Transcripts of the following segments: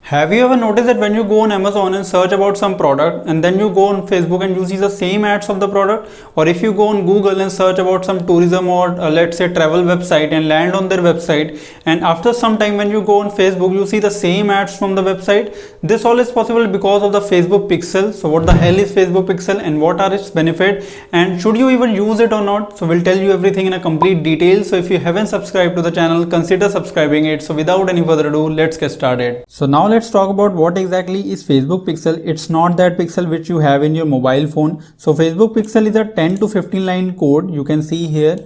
Have you ever noticed that when you go on Amazon and search about some product and then you go on Facebook and you see the same ads of the product, or if you go on Google and search about some tourism or let's say travel website and land on their website, and after some time when you go on Facebook you see the same ads from the website. This all is possible because of the Facebook pixel. So what the hell is Facebook pixel and what are its benefits, and should you even use it or not? So we'll tell you everything in a complete detail. So if you haven't subscribed to the channel, consider subscribing it. So without any further ado, let's get started. So now let's talk about what exactly is Facebook pixel. It's not that pixel which you have in your mobile phone. So Facebook pixel is a 10 to 15 line code. You can see here,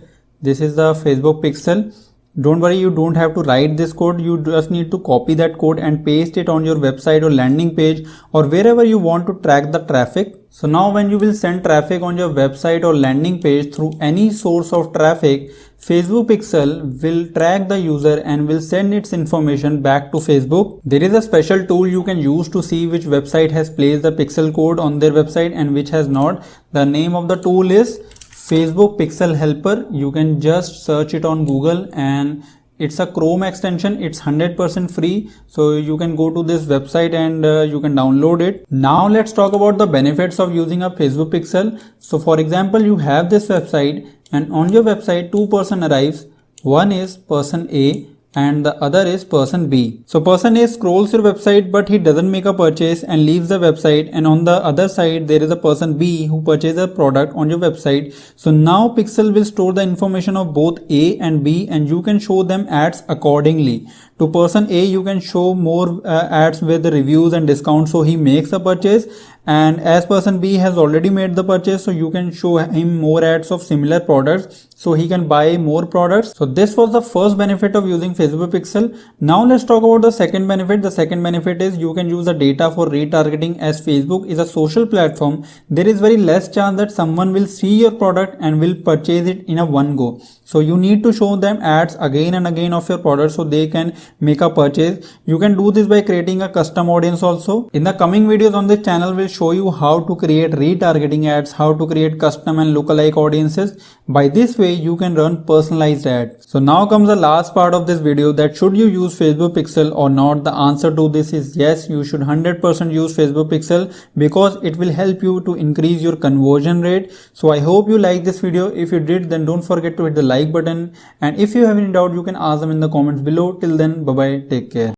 this is the Facebook pixel. Don't worry, you don't have to write this code. You just need to copy that code and paste it on your website or landing page or wherever you want to track the traffic. So now when you will send traffic on your website or landing page through any source of traffic, Facebook pixel will track the user and will send its information back to Facebook. There is a special tool you can use to see which website has placed the pixel code on their website and which has not. The name of the tool is Facebook Pixel Helper. You can just search it on Google and it's a Chrome extension. It's 100% free. So you can go to this website and you can download it. Now let's talk about the benefits of using a Facebook pixel. So for example, you have this website and on your website two person arrives. One is person A and the other is person B. So person A scrolls your website but he doesn't make a purchase and leaves the website, and on the other side there is a person B who purchases a product on your website. So now Pixel will store the information of both A and B and you can show them ads accordingly. To person A you can show more ads with the reviews and discounts so he makes a purchase, and as person B has already made the purchase, so you can show him more ads of similar products so he can buy more products. So this was the first benefit of using Facebook pixel. Now let's talk about the second benefit. The second benefit is you can use the data for retargeting. As Facebook is a social platform, there is very less chance that someone will see your product and will purchase it in a one go. So you need to show them ads again and again of your product so they can make a purchase. You can do this by creating a custom audience also. In the coming videos on this channel, we'll show you how to create retargeting ads, how to create custom and lookalike audiences. By this way, you can run personalized ads. So now comes the last part of this video, that should you use Facebook pixel or not. The answer to this is yes, you should 100% use Facebook pixel because it will help you to increase your conversion rate. So I hope you like this video. If you did, then don't forget to hit the like button, and if you have any doubt you can ask them in the comments below. Till then, bye bye, take care.